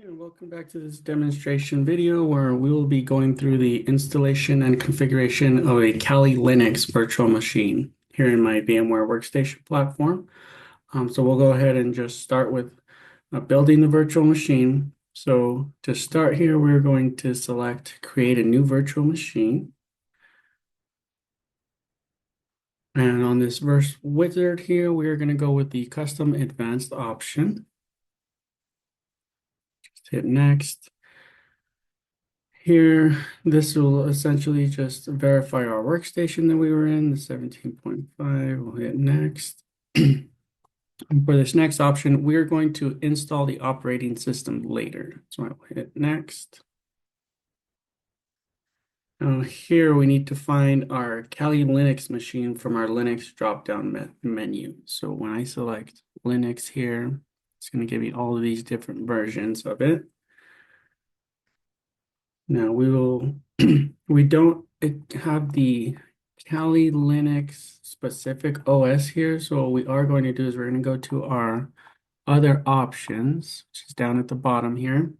And welcome back to this demonstration video where we will be going through the installation and configuration of a Kali Linux virtual machine here in my VMware workstation platform. So we'll go ahead and just start with building the virtual machine. So to start here, we're going to select create a new virtual machine. And on this verse wizard here, we're going to go with the custom advanced option. Just hit next. Here, this will essentially just verify our workstation that we were in, the 17.5. We'll hit next. And for this next option, we're going to install the operating system later. So I will hit next. Now here we need to find our Kali Linux machine from our Linux drop-down menu. So when I select Linux here, it's going to give me all of these different versions of it. Now we don't have the Kali Linux specific OS here. So what we are going to do is we're going to go to our other options, which is down at the bottom here.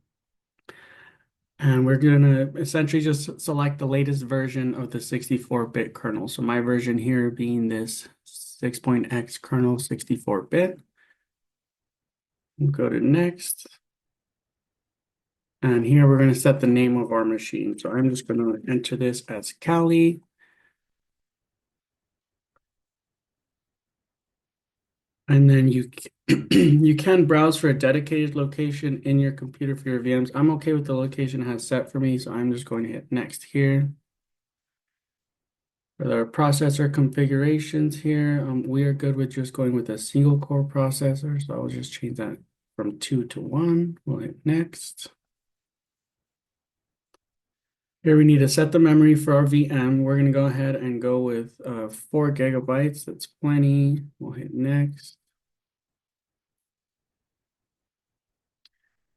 And we're going to essentially just select the latest version of the 64-bit kernel. So my version here being this 6.x kernel 64-bit. We'll go to next. And here we're going to set the name of our machine. So I'm just going to enter this as Kali. And then you you can browse for a dedicated location in your computer for your VMs. I'm okay with the location it has set for me, so I'm just going to hit next here. For our processor configurations here, we are good with just going with a single core processor. So I'll just change that from 2 to 1. We'll hit next. Here we need to set the memory for our VM. We're going to go ahead and go with 4 gigabytes. That's plenty. We'll hit next.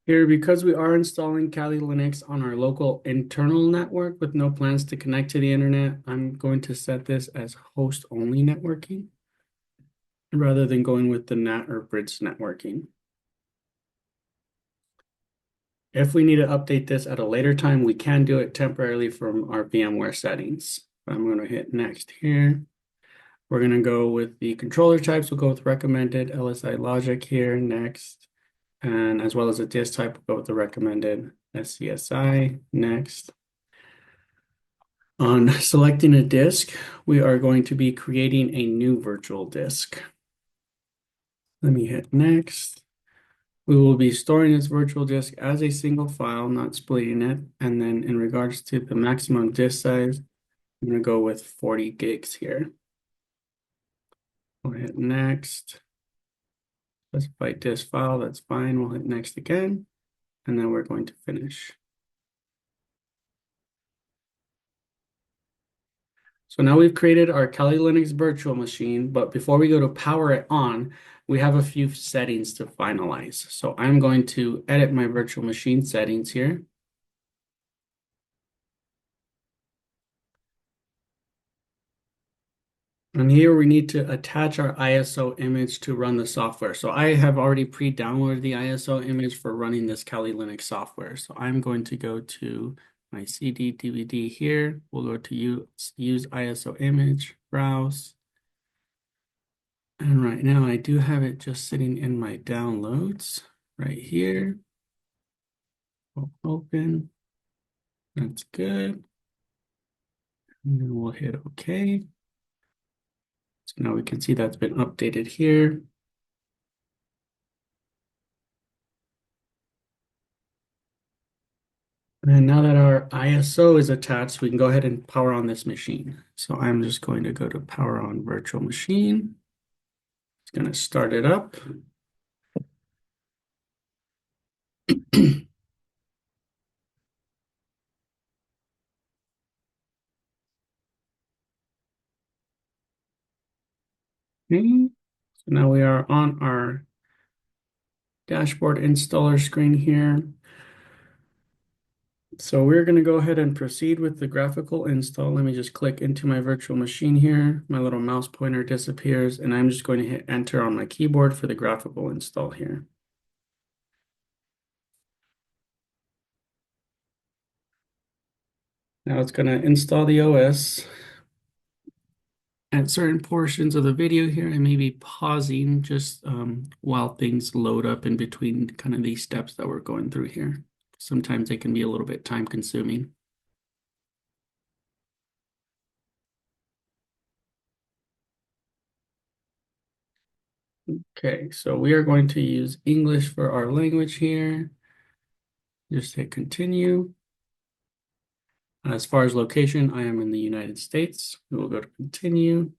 Here, because we are installing Kali Linux on our local internal network with no plans to connect to the internet, I'm going to set this as host-only networking rather than going with the NAT or bridge networking. If we need to update this at a later time, we can do it temporarily from our VMware settings. I'm going to hit next here. We're going to go with the controller types. We'll go with recommended LSI logic here next. And as well as the disk type, we'll go with the recommended SCSI next. On selecting a disk, we are going to be creating a new virtual disk. Let me hit next. We will be storing this virtual disk as a single file, not splitting it. And then in regards to the maximum disk size, I'm going to go with 40 gigs here. We'll hit next. Specify disk file, that's fine. We'll hit next again, and then we're going to finish. So now we've created our Kali Linux virtual machine, but before we go to power it on, we have a few settings to finalize. So I'm going to edit my virtual machine settings here. And here we need to attach our ISO image to run the software. So I have already pre-downloaded the ISO image for running this Kali Linux software. So I'm going to go to my CD DVD here. We'll go to use ISO image, browse. And right now I do have it just sitting in my downloads right here. We'll open. That's good. And then we'll hit OK. So now we can see that's been updated here. And now that our ISO is attached, we can go ahead and power on this machine. So I'm just going to go to power on virtual machine. It's going to start it up. Okay. So now we are on our dashboard installer screen here. So we're going to go ahead and proceed with the graphical install. Let me just click into my virtual machine here. My little mouse pointer disappears, and I'm just going to hit enter on my keyboard for the graphical install here. Now it's going to install the OS. At certain portions of the video here, I may be pausing just while things load up in between kind of these steps that we're going through here. Sometimes they can be a little bit time consuming. Okay, so we are going to use English for our language here. Just hit continue. As far as location, I am in the United States. We will go to continue.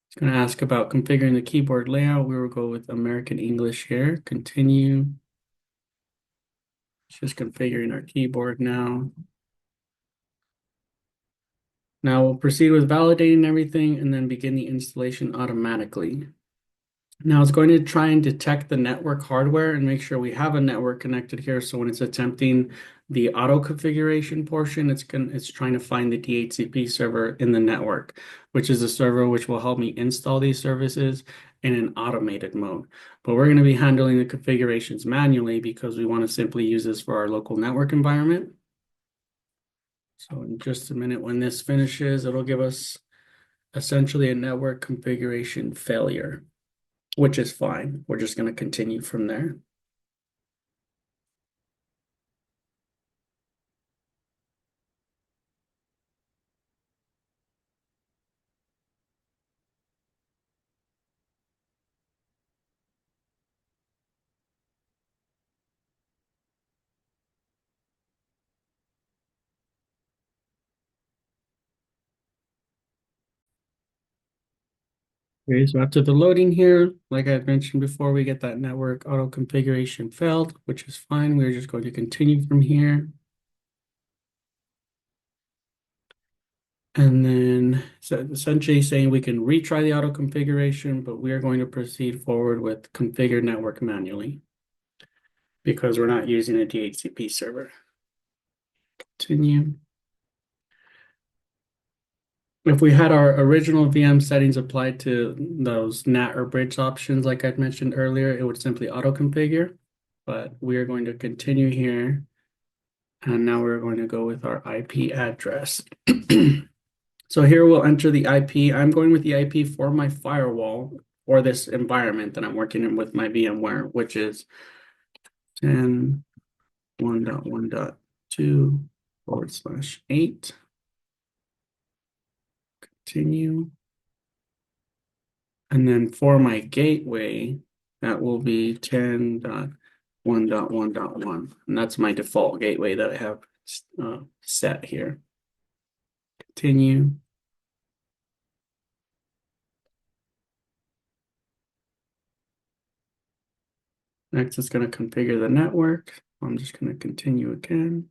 It's going to ask about configuring the keyboard layout. We will go with American English here. Continue. It's just configuring our keyboard now. Now we'll proceed with validating everything and then begin the installation automatically. Now it's going to try and detect the network hardware and make sure we have a network connected here. So when it's attempting the auto configuration portion, it's trying to find the DHCP server in the network, which is a server which will help me install these services in an automated mode. But we're going to be handling the configurations manually because we want to simply use this for our local network environment. So in just a minute, when this finishes, it'll give us essentially a network configuration failure, which is fine. We're just going to continue from there. Okay, so after the loading here, like I mentioned before, we get that network auto configuration failed, which is fine. We're just going to continue from here. And then so essentially saying we can retry the auto configuration, but we are going to proceed forward with configure network manually because we're not using a DHCP server. Continue. If we had our original VM settings applied to those NAT or bridge options, like I mentioned earlier, it would simply auto configure, but we are going to continue here. And now we're going to go with our IP address. So here we'll enter the IP. I'm going with the IP for my firewall for this environment that I'm working in with my VMware, which is 10.1.1.2/8. Continue. And then for my gateway, that will be 10.1.1.1. And that's my default gateway that I have set here. Continue. Next, it's going to configure the network. I'm just going to continue again.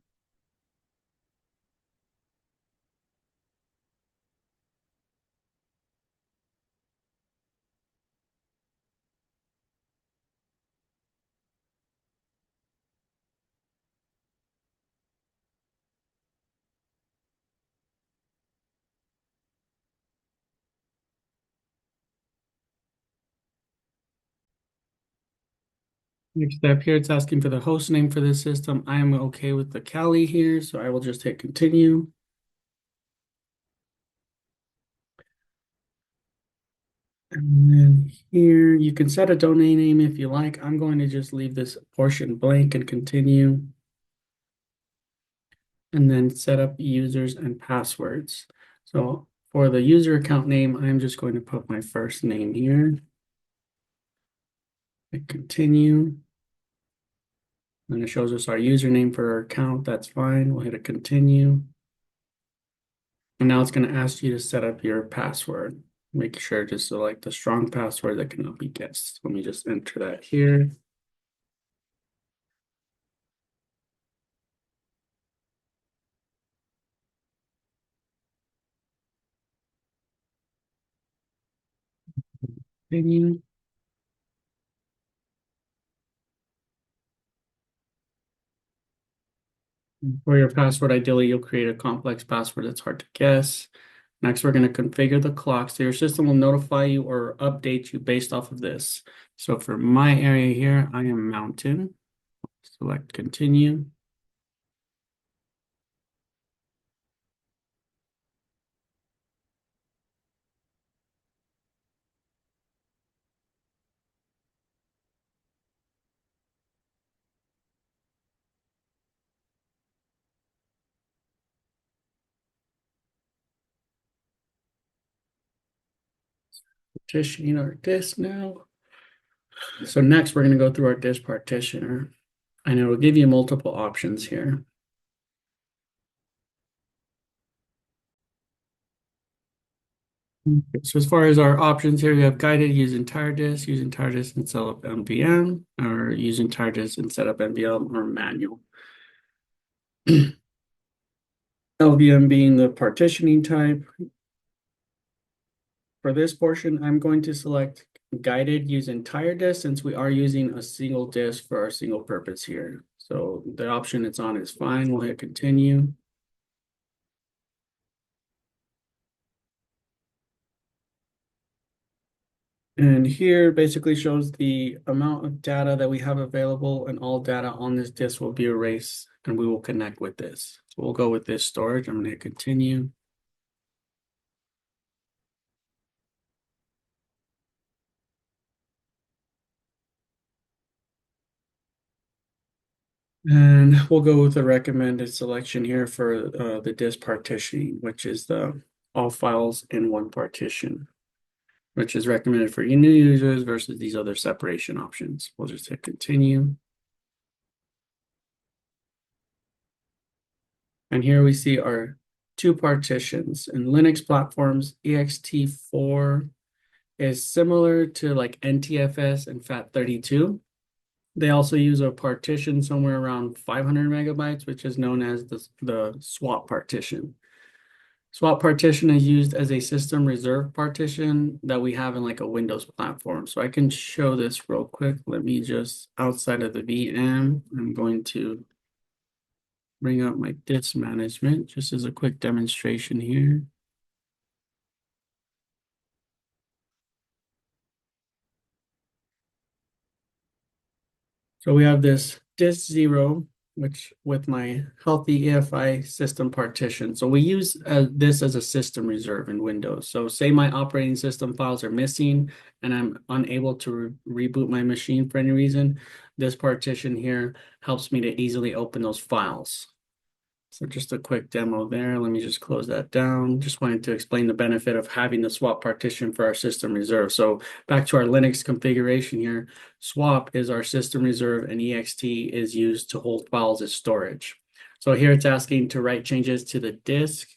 Next step here, it's asking for the host name for this system. I am okay with the Kali here, so I will just hit continue. And then here, you can set a domain name if you like. I'm going to just leave this portion blank and continue. And then set up users and passwords. So for the user account name, I'm just going to put my first name here. Hit continue. And it shows us our username for our account. That's fine. We'll hit a continue. And now it's going to ask you to set up your password. Make sure to select the strong password that cannot be guessed. Let me just enter that here. Continue. For your password, ideally, you'll create a complex password that's hard to guess. Next, we're going to configure the clock. So your system will notify you or update you based off of this. So for my area here, I am mountain. Select continue. Partitioning our disk now. So next we're going to go through our disk partitioner, and it will give you multiple options here. Okay, so as far as our options here, we have guided use entire disk, use entire disk and set up NVM, or use entire disk and set up NVM, or manual. LVM being the partitioning type. For this portion, I'm going to select guided use entire disk since we are using a single disk for our single purpose here. So the option it's on is fine. We'll hit continue. And here basically shows the amount of data that we have available, and all data on this disk will be erased and we will connect with this. So we'll go with this storage. I'm going to hit continue. And we'll go with the recommended selection here for the disk partitioning, which is the all files in one partition, which is recommended for new users versus these other separation options. We'll just hit continue. And here we see our two partitions. In Linux platforms, ext4 is similar to like NTFS and FAT32. They also use a partition somewhere around 500 megabytes, which is known as the swap partition. Swap partition is used as a system reserve partition that we have in like a Windows platform. So I can show this real quick. Let me just, outside of the VM, I'm going to bring up my disk management just as a quick demonstration here. So we have this disk 0, which with my healthy EFI system partition. So we use this as a system reserve in Windows. So say my operating system files are missing and I'm unable to reboot my machine for any reason, this partition here helps me to easily open those files. So just a quick demo there. Let me just close that down. Just wanted to explain the benefit of having the swap partition for our system reserve. So back to our Linux configuration here, swap is our system reserve and ext is used to hold files as storage. So here it's asking to write changes to the disk.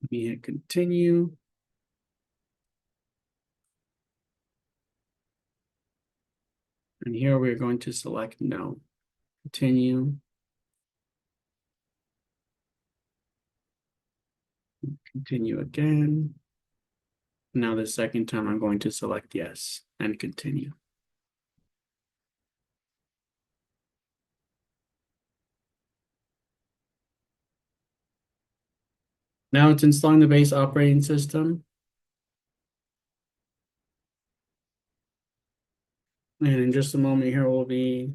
Let me hit continue. And here we're going to select no. Continue. Continue again. Now the second time I'm going to select yes and continue. Now it's installing the base operating system. And in just a moment here, we'll be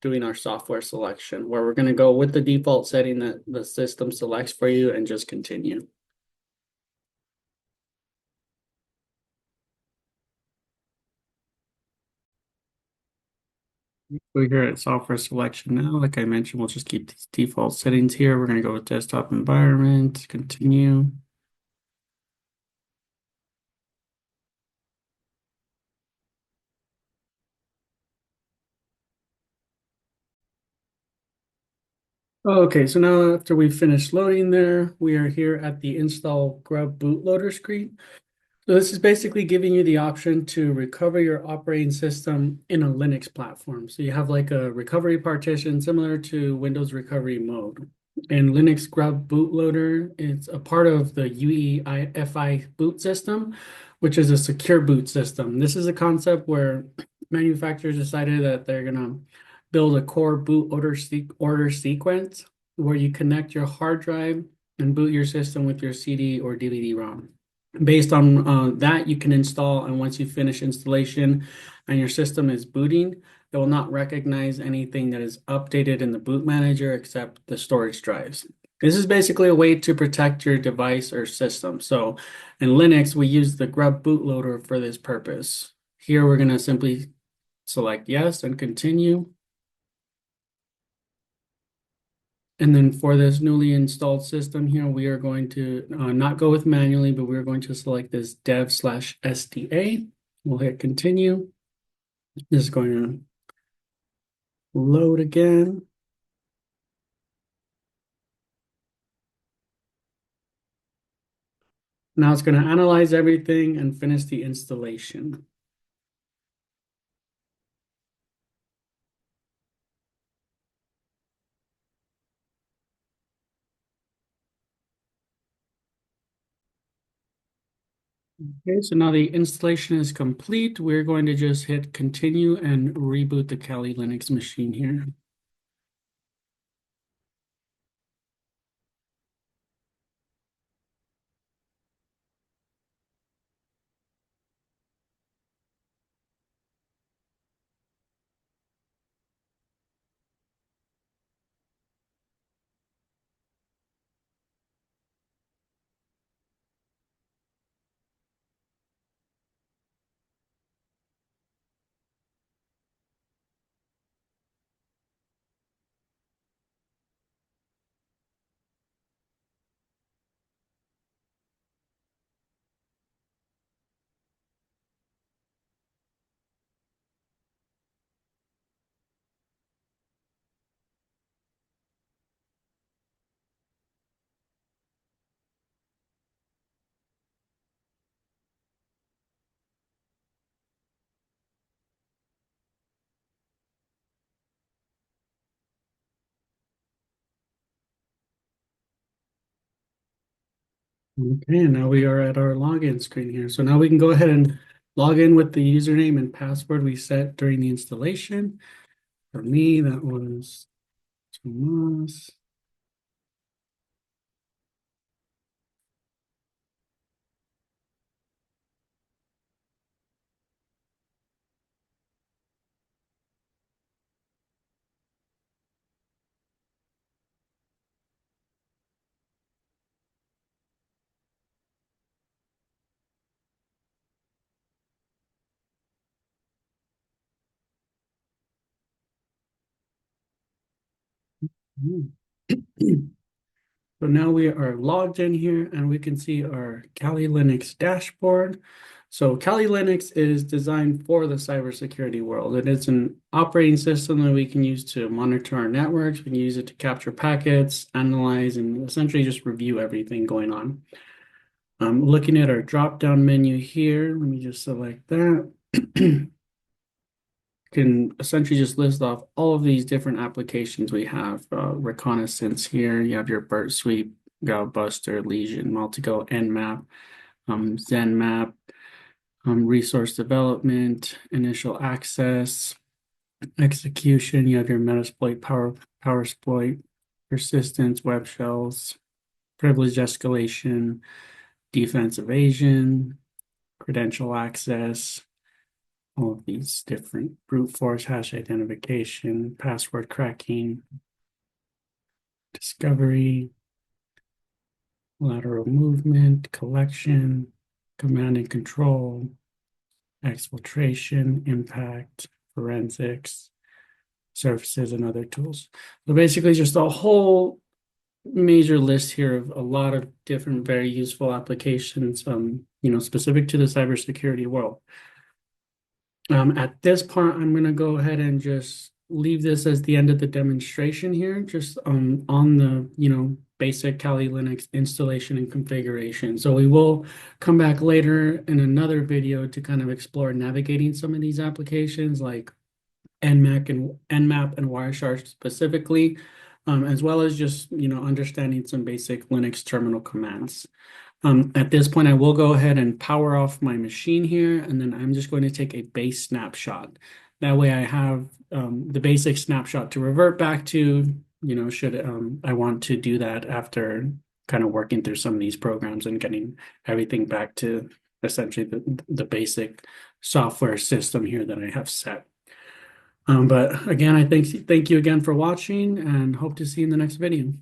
doing our software selection where we're going to go with the default setting that the system selects for you and just continue. We're here at software selection now. Like I mentioned, we'll just keep these default settings here. We're going to go with desktop environment, continue. Okay, so now after we've finished loading there, we are here at the install grub bootloader screen. So this is basically giving you the option to recover your operating system in a Linux platform. So you have like a recovery partition similar to Windows recovery mode. And Linux Grub Bootloader is a part of the UEFI boot system, which is a secure boot system. This is a concept where manufacturers decided that they're going to build a core boot order sequence where you connect your hard drive and boot your system with your CD or DVD-ROM. Based on that, you can install, and once you finish installation and your system is booting, it will not recognize anything that is updated in the boot manager except the storage drives. This is basically a way to protect your device or system. So in Linux, we use the grub bootloader for this purpose. Here, we're going to simply select yes and continue. And then for this newly installed system here, we are going to not go with manually, but we're going to select this dev/SDA. We'll hit continue. This is going to load again. Now it's going to analyze everything and finish the installation. Okay, so now the installation is complete. We're going to just hit continue and reboot the Kali Linux machine here. Okay, and now we are at our login screen here. So now we can go ahead and log in with the username and password we set during the installation. For me, that was Tomas. So now we are logged in here and we can see our Kali Linux dashboard. So Kali Linux is designed for the cybersecurity world. It is an operating system that we can use to monitor our networks. We can use it to capture packets, analyze, and essentially just review everything going on. Looking at our drop-down menu here, let me just select that. Can essentially just list off all of these different applications we have. Reconnaissance here, you have your BERT sweep, GovBuster, Legion, Multigo, Nmap, ZenMap, resource development, initial access, execution, you have your Metasploit, PowerSploit, persistence, web shells, privilege escalation, defense evasion, credential access, all of these different brute force hash identification, password cracking, discovery, lateral movement, collection, command and control, exfiltration, impact, forensics, services, and other tools. So basically just a whole major list here of a lot of different very useful applications, specific to the cybersecurity world. At this part, I'm going to go ahead and just leave this as the end of the demonstration here, just on the, basic Kali Linux installation and configuration. So we will come back later in another video to kind of explore navigating some of these applications like Nmap and Wireshark specifically, as well as just, understanding some basic Linux terminal commands. At this point, I will go ahead and power off my machine here, and then I'm just going to take a base snapshot. That way I have the basic snapshot to revert back to, should I want to do that after kind of working through some of these programs and getting everything back to essentially the basic software system here that I have set. But again, thank you again for watching and hope to see you in the next video.